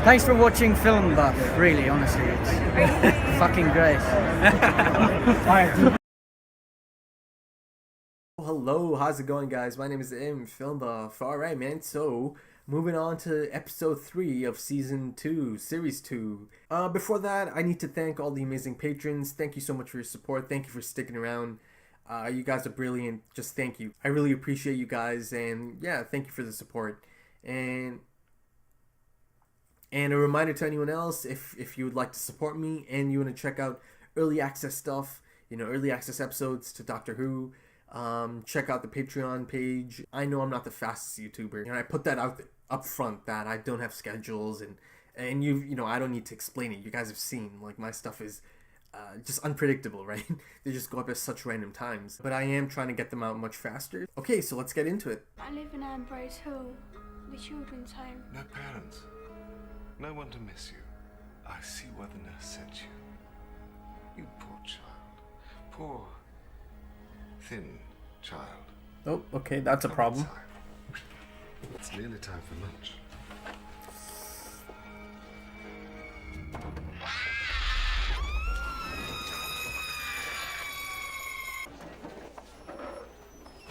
Thanks for watching Film Buff, really, honestly. It's fucking great. Hello, how's it going, guys? My name is Film Buff. Alright, man, so moving on to episode 3 of season 2, series 2. Before that, I need to thank all the amazing patrons. Thank you so much for your support. Thank you for sticking around. You guys are brilliant. Just thank you. I really appreciate you guys, and yeah, thank you for the support. And a reminder to anyone else, if you would like to support me and you want to check out early access stuff, early access episodes to Doctor Who, check out the Patreon page. I know I'm not the fastest YouTuber, and I put that out up front that I don't have schedules, and I don't need to explain it. You guys have seen, like, my stuff is just unpredictable, right? They just go up at such random times. But I am trying to get them out much faster. Okay, so let's get into it. I live in Ambrose Hall, the children's home. No parents. No one to miss you. I see why the nurse sent you. You poor child. Poor, thin child. Oh, okay, that's a problem. It's nearly time for lunch.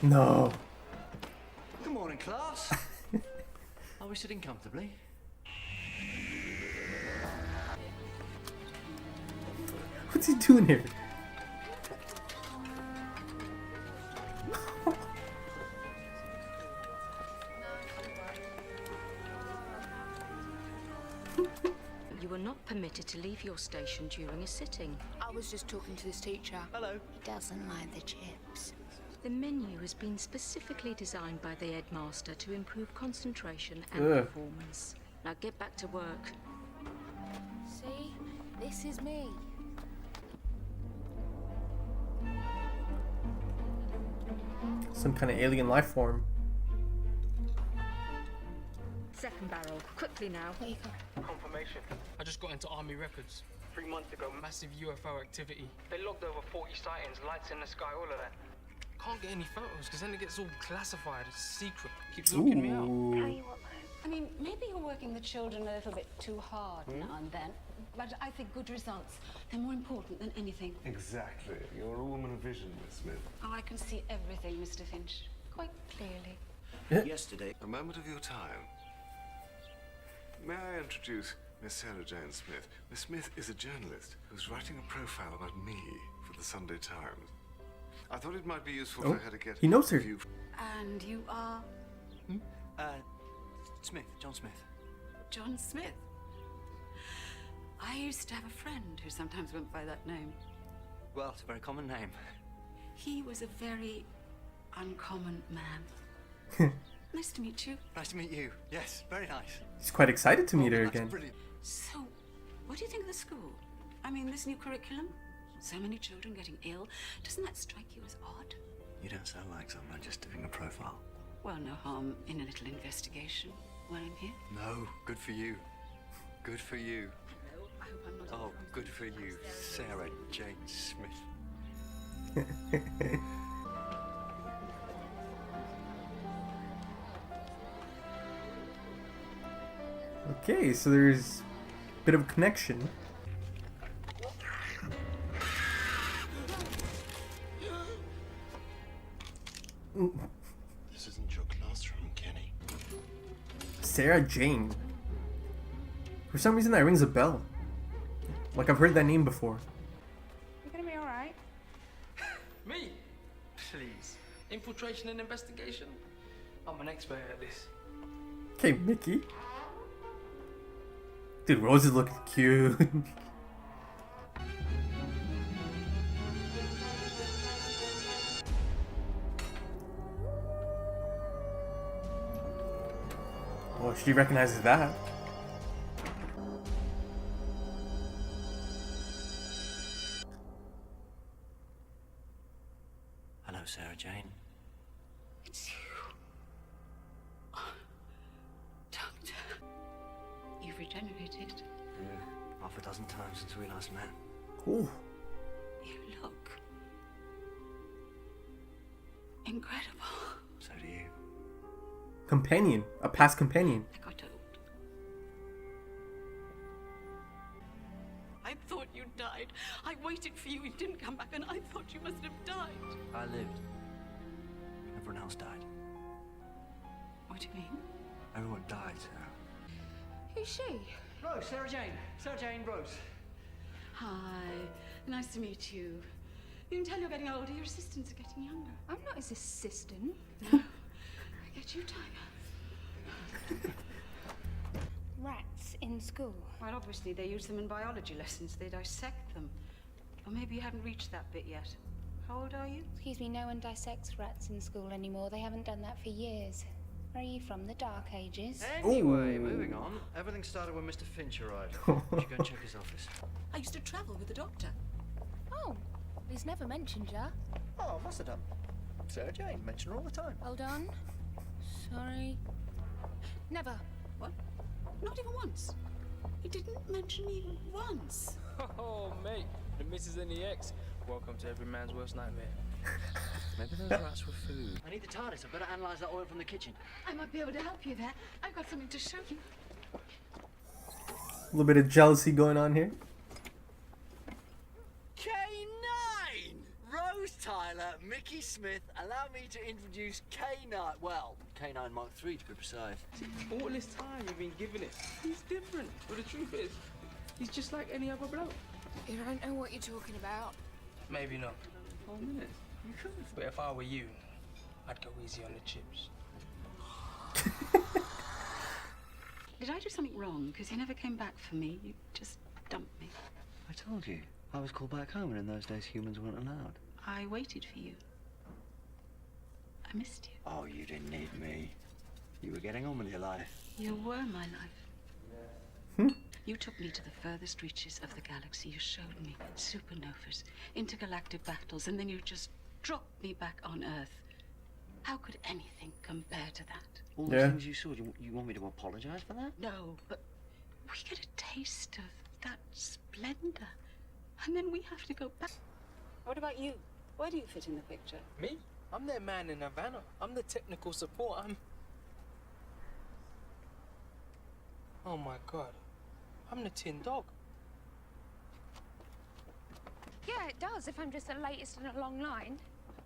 No. Good morning, class. Are we sitting comfortably? What's he doing here? You are not permitted to leave your station during a sitting. I was just talking to this teacher. Hello. He doesn't like the chips. The menu has been specifically designed by the headmaster to improve concentration and Ugh. performance. Now get back to work. See? This is me. Some kind of alien life form. Second barrel, quickly now. There you go. Confirmation. I just got into Army Records. 3 months ago, massive UFO activity. They logged over 40 sightings, lights in the sky, all of that. Can't get any photos, because then it gets all classified. It's secret. Keeps locking me out. Tell you what, though. I mean, maybe you're working the children a little bit too hard now and then, but I think good results, they're more important than anything. Exactly. You're a woman of vision, Miss Smith. Oh, I can see everything, Mr. Finch, quite clearly. Yesterday. A moment of your time. May I introduce Miss Sarah Jane Smith? Miss Smith is a journalist who's writing a profile about me for the Sunday Times. I thought it might be useful for her to get he knows her. a view. And you are Smith, John Smith. John Smith. I used to have a friend who sometimes went by that name. Well, it's a very common name. He was a very uncommon man. Nice to meet you. Nice to meet you. Yes, very nice. He's quite excited to meet her That's again. brilliant. So, what do you think of the school? I mean, this new curriculum? So many children getting ill. Doesn't that strike you as odd? You don't sound like someone just doing a profile. Well, no harm in a little investigation while I'm here. No, good for you. Good for you. No, I hope I'm not. Oh, good for you, Sarah Jane Smith. Okay, so there's a bit of a connection. This isn't your classroom, Kenny. Sarah Jane. For some reason that rings a bell. Like I've heard that name before. You're gonna be alright. Me? Please. Infiltration and investigation? I'm an expert at this. Okay, Mickey. Dude, Rose is looking cute. Oh, she recognizes that. Hello, Sarah Jane. It's you. Oh, Doctor. You've regenerated. Yeah, half a dozen times since we last met. Ooh. You look incredible. So do you. Companion. A past companion. I got old. I thought you died. I waited for you. You didn't come back, and I thought you must have died. I lived. Everyone else died. What do you mean? Everyone died, Sarah. Who's she? Rose, Sarah Jane. Sarah Jane, Rose. Hi. Nice to meet you. You can tell you're getting older. Your assistants are getting younger. I'm not his assistant. No. I get you, Tiger. Rats in school. Well, obviously they use them in biology lessons. They dissect them. Or maybe you haven't reached that bit yet. How old are you? Excuse me, no one dissects rats in school anymore. They haven't done that for years. Where are you from? The Dark Ages? Anyway, moving on. Everything started when Mr. Finch arrived. You should go and check his office. I used to travel with the doctor. Oh, he's never mentioned ya. Oh, must have done. Sarah Jane, mention her all the time. Hold on. Sorry. Never. What? Not even once. He didn't mention me even once. Oh, mate, the missus and the ex. Welcome to every man's worst nightmare. Maybe those rats were food. I need the TARDIS. I better analyse that oil from the kitchen. I might be able to help you there. I've got something to show you. A little bit of jealousy going on here. K9! Rose Tyler, Mickey Smith, allow me to introduce K9. Well, K9 Mark III to be precise. All this time you've been giving it. He's different. But the truth is, he's just like any other bloke. You don't know what you're talking about. Maybe not. 4 minutes. You could. But if I were you, I'd go easy on the chips. Did I do something wrong? Because you never came back for me. You just dumped me. I told you. I was called back home, and in those days humans weren't allowed. I waited for you. I missed you. Oh, you didn't need me. You were getting on with your life. You were my life. You took me to the furthest reaches of the galaxy. You showed me supernovas, intergalactic battles, and then you just dropped me back on Earth. How could anything compare to that? All the things you saw, you want me to apologise for that? No, but we get a taste of that splendor, and then we have to go back. What about you? Where do you fit in the picture? Me? I'm their man in Havana. I'm the technical support. Oh my God. I'm the tin dog. Yeah, it does, if I'm just the latest in a long line.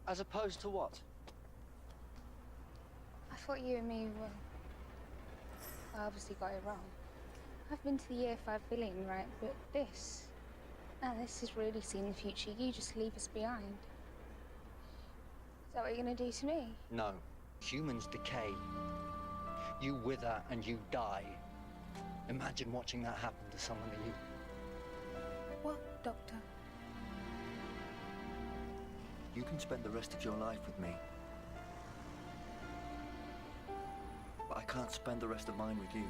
As opposed to what? I thought you and me were... I obviously got it wrong. I've been to the year 5 billion, right? But this... Now this is really seeing the future. You just leave us behind. Is that what you're gonna do to me? No. Humans decay. You wither and you die. Imagine watching that happen to someone that you... What, Doctor? You can spend the rest of your life with me. But I can't spend the rest of mine with you.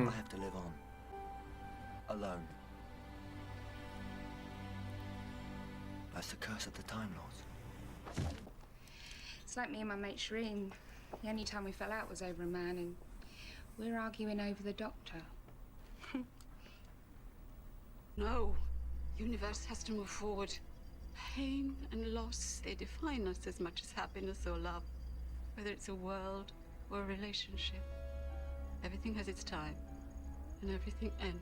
I have to live on. Alone. That's the curse of the Time Lords. It's like me and my mate Shireen. The only time we fell out was over a man, and we're arguing over the Doctor. No. Universe has to move forward. Pain and loss, they define us as much as happiness or love. Whether it's a world or a relationship. Everything has its time, and everything ends.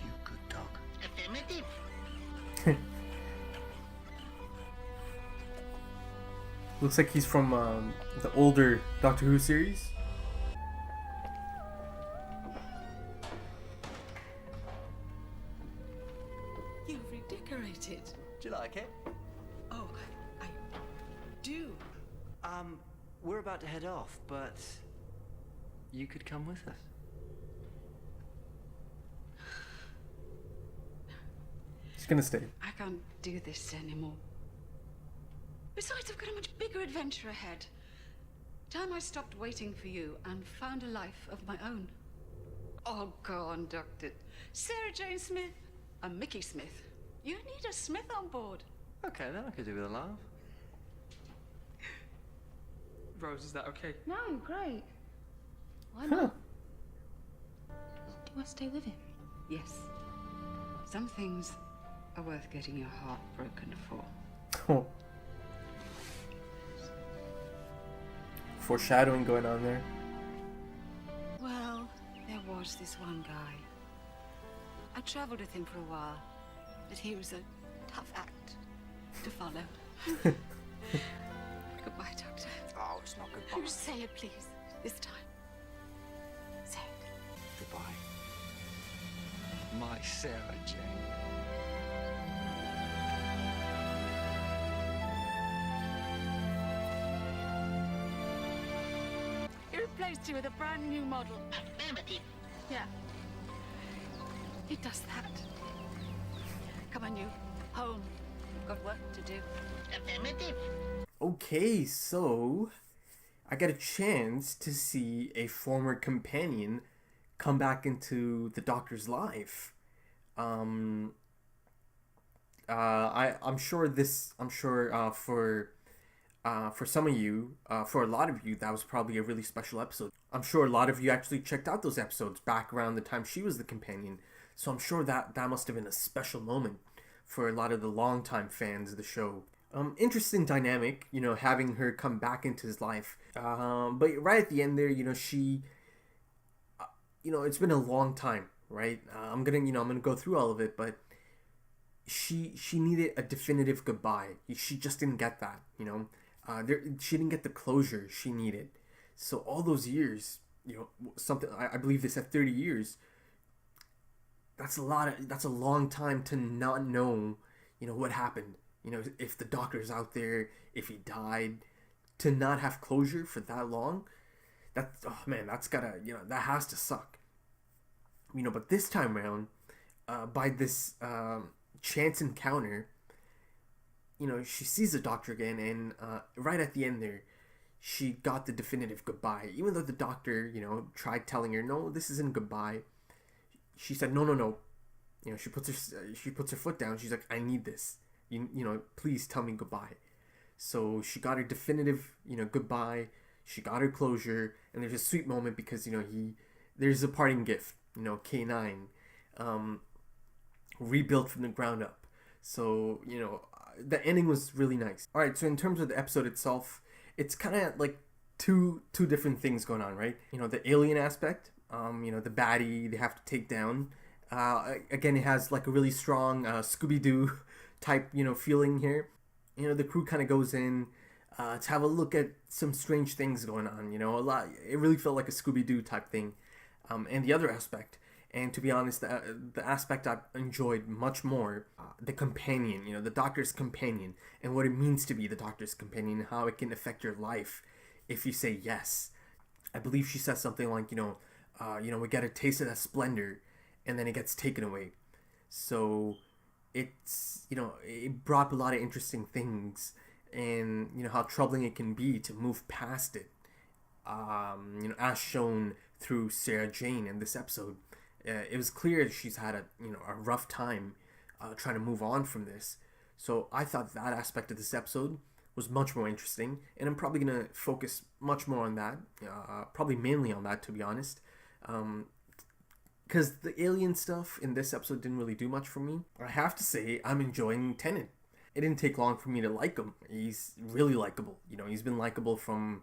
You good dog. Affirmative. Looks like he's from the older Doctor Who series. You've redecorated. Do you like it? Oh, I do. We're about to head off, but you could come with us. He's gonna stay. I can't do this anymore. Besides, I've got a much bigger adventure ahead. Time I stopped waiting for you and found a life of my own. Oh, go on, Doctor. Sarah Jane Smith and Mickey Smith. You need a Smith on board. Okay, then I could do with a laugh. Rose, is that okay? No, great. Why not? Do I stay with him? Yes. Some things are worth getting your heart broken for. Oh. Foreshadowing going on there. Well, there was this one guy. I travelled with him for a while, but he was a tough act to follow. Goodbye, Doctor. Oh, it's not goodbye. You say it, please, this time. Say it. Goodbye. My Sarah Jane. He replaced you with a brand new model. Affirmative. Yeah. He does that. Come on, you. Home. You've got work to do. Affirmative. Okay, so I get a chance to see a former companion come back into the Doctor's life. I'm sure for some of you, for a lot of you, that was probably a really special episode. I'm sure a lot of you actually checked out those episodes back around the time she was the companion. So I'm sure that must have been a special moment for a lot of the longtime fans of the show. Interesting dynamic, having her come back into his life. But right at the end there, she, it's been a long time, right? I'm gonna go through all of it, but she needed a definitive goodbye. She just didn't get that, she didn't get the closure she needed. So all those years, I believe they said 30 years. That's a long time to not know, what happened. If the Doctor's out there, if he died, to not have closure for that long, that's gotta, that has to suck. But this time around, by this chance encounter, she sees the Doctor again, and right at the end there, she got the definitive goodbye. Even though the Doctor, tried telling her, no, this isn't goodbye. She said, no. She puts her foot down. She's like, I need this. Please tell me goodbye. So she got her definitive, goodbye. She got her closure, and there's a sweet moment because there's a parting gift. K9, rebuilt from the ground up. So the ending was really nice. All right, so in terms of the episode itself, it's kind of like two different things going on, right? The alien aspect, the baddie they have to take down. Again, it has like a really strong Scooby-Doo type, feeling here. The crew kind of goes in to have a look at some strange things going on. A lot. It really felt like a Scooby-Doo type thing. And the other aspect, and to be honest, the aspect I enjoyed much more, the companion, the Doctor's companion, and what it means to be the Doctor's companion, and how it can affect your life if you say yes. I believe she says something like, we get a taste of that splendor, and then it gets taken away. So it's, it brought up a lot of interesting things, and, how troubling it can be to move past it. As shown through Sarah Jane in this episode, it was clear she's had a rough time trying to move on from this. So I thought that aspect of this episode was much more interesting, and I'm probably gonna focus much more on that, probably mainly on that, to be honest, because the alien stuff in this episode didn't really do much for me. I have to say, I'm enjoying Tennant. It didn't take long for me to like him. He's really likable. He's been likable from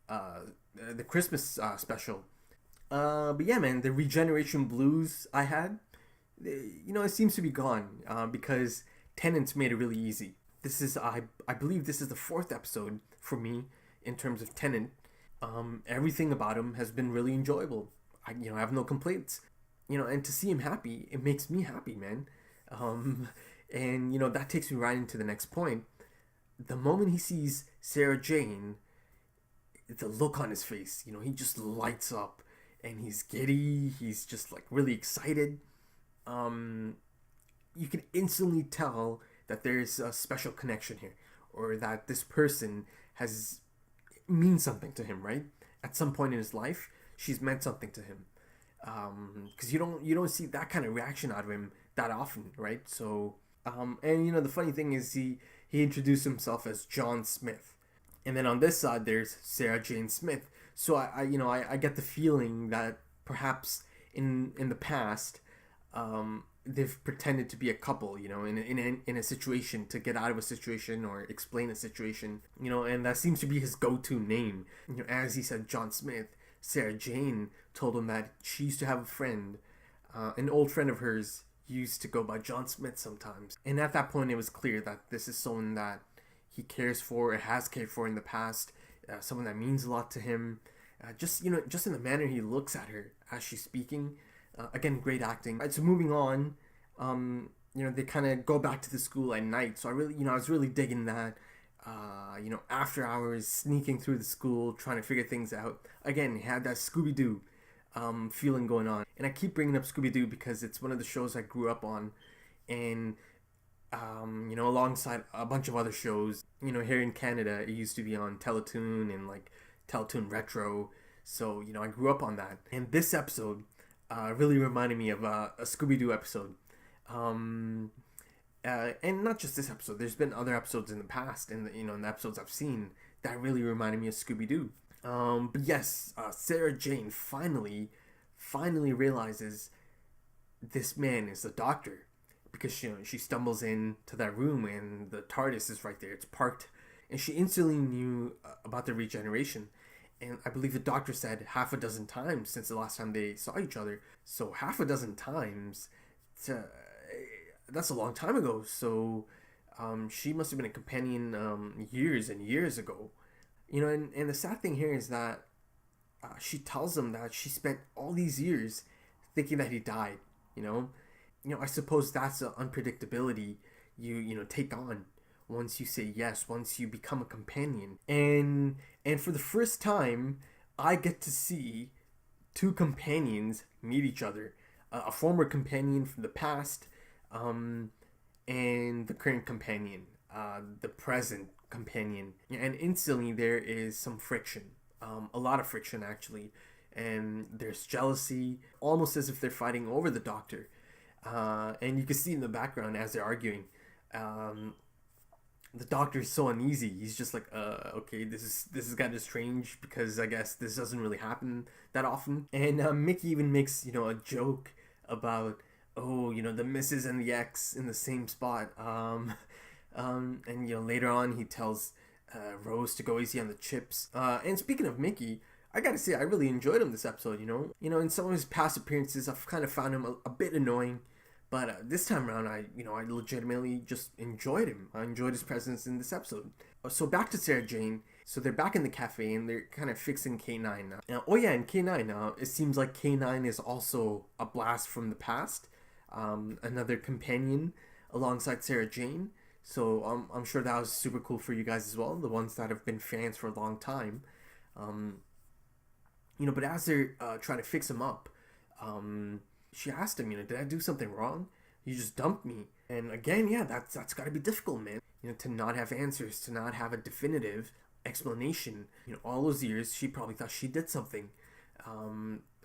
the Christmas special. But yeah, man, the regeneration blues I had, it seems to be gone because Tennant's made it really easy. This is, I believe this is the 4th episode for me in terms of Tennant. Everything about him has been really enjoyable. I have no complaints. And to see him happy, it makes me happy, man. And that takes me right into the next point. The moment he sees Sarah Jane, the look on his face, he just lights up, and he's giddy. He's just like really excited. You can instantly tell that there's a special connection here, or that this person means something to him, right? At some point in his life, she's meant something to him. Because you don't see that kind of reaction out of him that often, right? So, and the funny thing is he introduced himself as John Smith, and then on this side there's Sarah Jane Smith. So I get the feeling that perhaps in the past, they've pretended to be a couple, in a situation to get out of a situation or explain a situation, and that seems to be his go-to name. As he said, John Smith, Sarah Jane told him that she used to have a friend, an old friend of hers, used to go by John Smith sometimes. And at that point, it was clear that this is someone that he cares for, or has cared for in the past, someone that means a lot to him. Just in the manner he looks at her as she's speaking. Again, great acting. Right, so moving on, they kind of go back to the school at night. So I was really digging that. After hours, sneaking through the school, trying to figure things out. Again, he had that Scooby-Doo feeling going on. And I keep bringing up Scooby-Doo because it's one of the shows I grew up on. And, alongside a bunch of other shows, here in Canada, it used to be on Teletoon and like Teletoon Retro. So, I grew up on that. And this episode really reminded me of a Scooby-Doo episode. And not just this episode. There's been other episodes in the past, and in the episodes I've seen that really reminded me of Scooby-Doo. But yes, Sarah Jane finally realizes this man is the doctor, because she stumbles into that room and the TARDIS is right there. It's parked, and she instantly knew about the regeneration. And I believe the doctor said half a dozen times since the last time they saw each other. So half a dozen times, that's a long time ago. So she must have been a companion years and years ago. And the sad thing here is that she tells him that she spent all these years thinking that he died. I suppose that's an unpredictability you take on once you say yes, once you become a companion. And for the first time, I get to see two companions meet each other. A former companion from the past, and the current companion, the present companion. And instantly there is some friction, a lot of friction actually. And there's jealousy, almost as if they're fighting over the doctor. And you can see in the background as they're arguing, the doctor is so uneasy. He's just like, okay, this is kind of strange, because I guess this doesn't really happen that often. And Mickey even makes a joke about, the missus and the ex in the same spot. And later on he tells Rose to go easy on the chips. And speaking of Mickey, I gotta say I really enjoyed him this episode. In some of his past appearances, I've kind of found him a bit annoying. But this time around, I legitimately just enjoyed him. I enjoyed his presence in this episode. So back to Sarah Jane. So they're back in the cafe and they're kind of fixing K9 now. And K9, it seems like K9 is also a blast from the past. Another companion alongside Sarah Jane. So I'm sure that was super cool for you guys as well, the ones that have been fans for a long time. But as they're trying to fix him up, she asked him, did I do something wrong? You just dumped me. And again, that's got to be difficult, man. To not have answers, to not have a definitive explanation. All those years, she probably thought she did something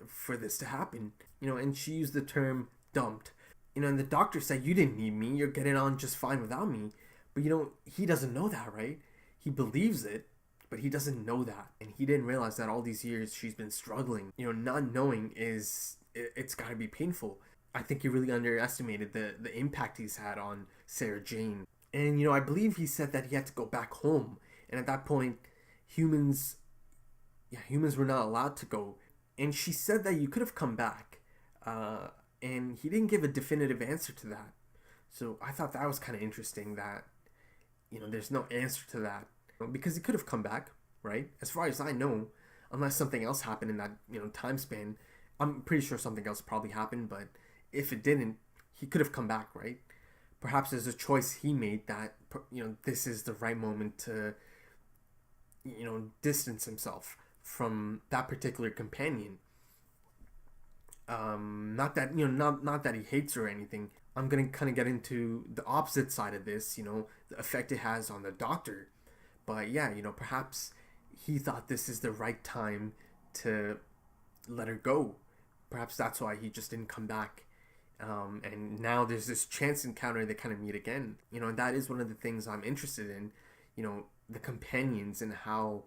for this to happen. And she used the term dumped. And the doctor said, you didn't need me. You're getting on just fine without me. But, he doesn't know that, right? He believes it, but he doesn't know that. And he didn't realize that all these years she's been struggling. Not knowing it's got to be painful. I think he really underestimated the impact he's had on Sarah Jane. And, I believe he said that he had to go back home. And at that point, humans were not allowed to go. And she said that you could have come back. And he didn't give a definitive answer to that. So I thought that was kind of interesting that, there's no answer to that. Because he could have come back, right? As far as I know, unless something else happened in that, time span. I'm pretty sure something else probably happened, but if it didn't, he could have come back, right? Perhaps there's a choice he made that, this is the right moment to, distance himself from that particular companion. Not that, not that he hates her or anything. I'm going to kind of get into the opposite side of this, the effect it has on the doctor. But yeah, perhaps he thought this is the right time to let her go. Perhaps that's why he just didn't come back. And now there's this chance encounter, they kind of meet again. And that is one of the things I'm interested in, the companions and how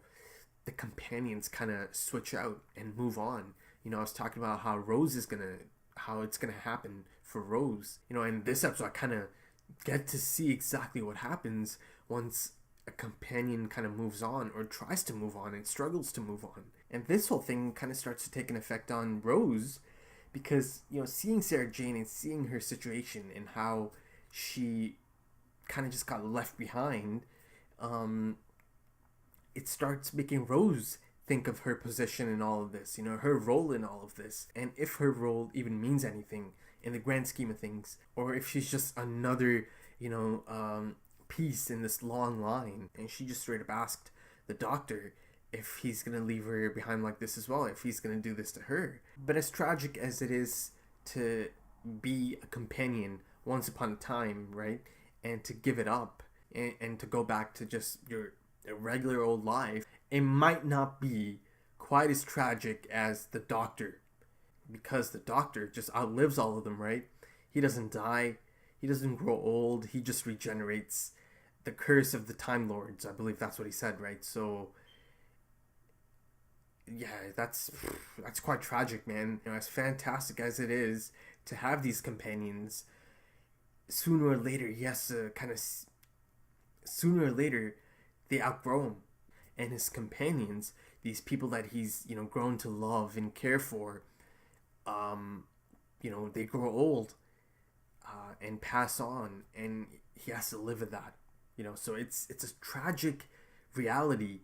the companions kind of switch out and move on. I was talking about how how it's gonna happen for Rose. In this episode, I kind of get to see exactly what happens once a companion kind of moves on or tries to move on and struggles to move on. And this whole thing kind of starts to take an effect on Rose because, you know, seeing Sarah Jane and seeing her situation and how she kind of just got left behind, it starts making Rose think of her position in all of this, you know, her role in all of this, and if her role even means anything in the grand scheme of things, or if she's just another, you know, piece in this long line. And she just straight up asked the doctor if he's gonna leave her behind like this as well, if he's gonna do this to her. But as tragic as it is to be a companion once upon a time, right, and to give it up and to go back to just your regular old life, it might not be quite as tragic as the doctor, because the doctor just outlives all of them, right? He doesn't die, he doesn't grow old, he just regenerates. The curse of the Time Lords, I believe that's what he said, right? So yeah, that's quite tragic, man. You know, as fantastic as it is to have these companions, sooner or later, yes, sooner or later, they outgrow him. And his companions, these people that he's, you know, grown to love and care for, you know, they grow old and pass on, and he has to live with that, you know. So it's a tragic reality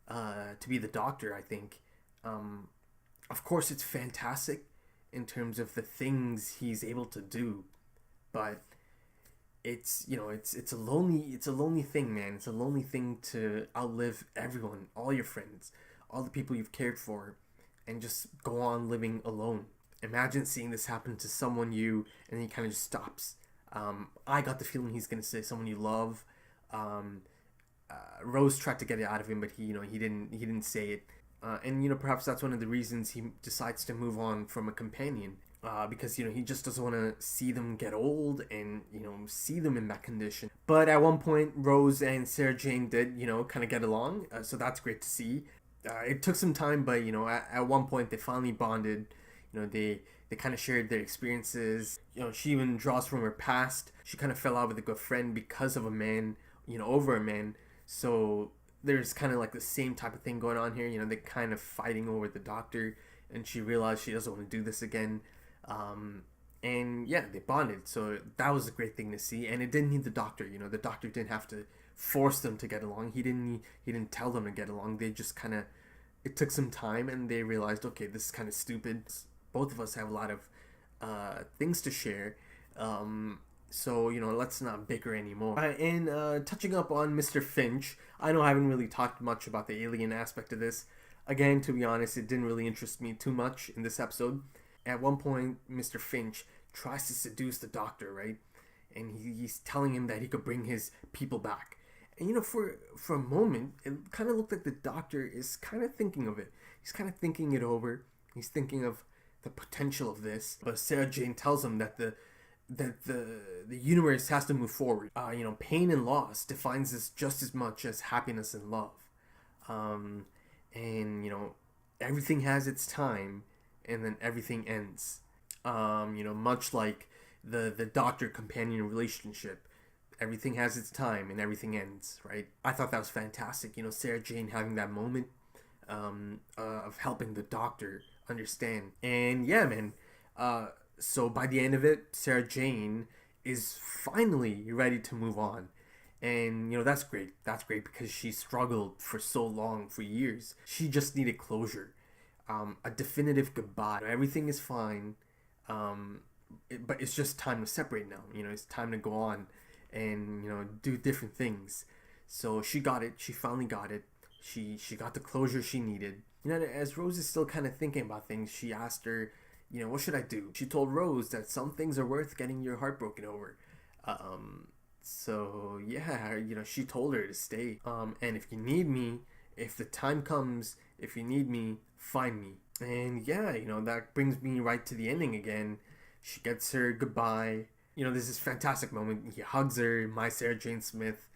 to be the doctor, I think. Of course, it's fantastic in terms of the things he's able to do, but it's, you know, it's a lonely thing, man. It's a lonely thing to outlive everyone, all your friends, all the people you've cared for, and just go on living alone. Imagine seeing this happen to someone and he kind of just stops. I got the feeling he's gonna say someone you love. Rose tried to get it out of him, but he didn't say it. And, you know, perhaps that's one of the reasons he decides to move on from a companion. Because, you know, he just doesn't want to see them get old and, you know, see them in that condition. But at one point, Rose and Sarah Jane did, you know, kind of get along. So that's great to see. It took some time, but, you know, at one point they finally bonded. You know, they kind of shared their experiences. You know, she even draws from her past. She kind of fell out with a good friend because of a man, you know, over a man. So there's kind of like the same type of thing going on here. You know, they're kind of fighting over the doctor, and she realized she doesn't want to do this again. And yeah, they bonded. So that was a great thing to see. And it didn't need the doctor. You know, the doctor didn't have to force them to get along. He didn't tell them to get along. They just kind of, it took some time, and they realized, okay, this is kind of stupid. Both of us have a lot of things to share. So, you know, let's not bicker anymore. And touching up on Mr. Finch, I know I haven't really talked much about the alien aspect of this. Again, to be honest, it didn't really interest me too much in this episode. At one point, Mr. Finch tries to seduce the doctor, right? And he's telling him that he could bring his people back. And, you know, for a moment, it kind of looked like the doctor is kind of thinking of it. He's kind of thinking it over. He's thinking of the potential of this. But Sarah Jane tells him that the universe has to move forward. You know, pain and loss defines us just as much as happiness and love. And, you know, everything has its time, and then everything ends. You know, much like the doctor-companion relationship. Everything has its time, and everything ends, right? I thought that was fantastic. You know, Sarah Jane having that moment of helping the doctor understand. And yeah, man, so by the end of it, Sarah Jane is finally ready to move on. And, you know, that's great. That's great because she struggled for so long, for years. She just needed closure. A definitive goodbye. Everything is fine, but it's just time to separate now. You know, it's time to go on and, you know, do different things. So she got it. She finally got it. She got the closure she needed. You know, as Rose is still kind of thinking about things, she asked her, you know, what should I do? She told Rose that some things are worth getting your heart broken over. So yeah, you know, she told her to stay. And if you need me, if the time comes, if you need me, find me. And yeah, you know, that brings me right to the ending again. She gets her goodbye. You know, there's this fantastic moment. He hugs her, my Sarah Jane Smith.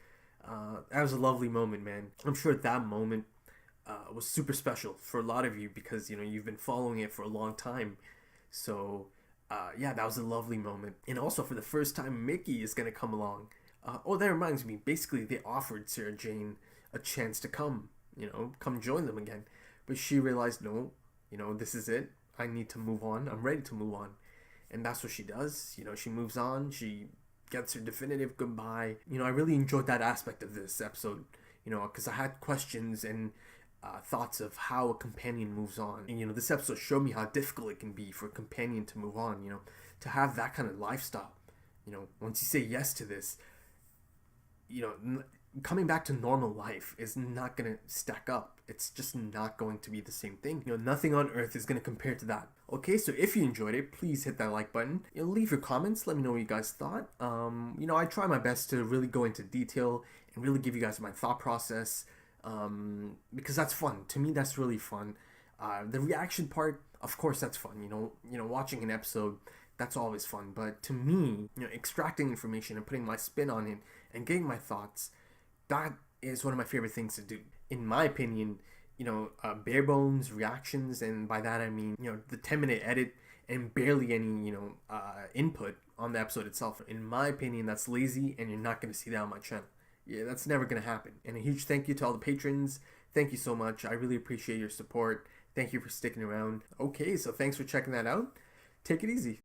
That was a lovely moment, man. I'm sure that moment was super special for a lot of you because, you know, you've been following it for a long time. So, yeah, that was a lovely moment. And also, for the first time, Mickey is going to come along. Oh, that reminds me. Basically, they offered Sarah Jane a chance to come, you know, come join them again. But she realized, no, you know, this is it. I need to move on. I'm ready to move on. And that's what she does. You know, she moves on. She gets her definitive goodbye. You know, I really enjoyed that aspect of this episode, you know, because I had questions and thoughts of how a companion moves on. And, you know, this episode showed me how difficult it can be for a companion to move on, you know, to have that kind of lifestyle. You know, once you say yes to this, you know, coming back to normal life is not going to stack up. It's just not going to be the same thing. You know, nothing on earth is going to compare to that. Okay, so if you enjoyed it, please hit that like button. You know, leave your comments. Let me know what you guys thought. You know, I try my best to really go into detail and really give you guys my thought process, because that's fun. To me, that's really fun. The reaction part, of course, that's fun. You know, watching an episode, that's always fun. But to me, you know, extracting information and putting my spin on it and getting my thoughts, that is one of my favorite things to do. In my opinion, you know, bare bones reactions, and by that I mean, you know, the 10-minute edit and barely any, you know, input on the episode itself. In my opinion, that's lazy, and you're not going to see that on my channel. Yeah, that's never going to happen. And a huge thank you to all the patrons. Thank you so much. I really appreciate your support. Thank you for sticking around. Okay, so thanks for checking that out. Take it easy.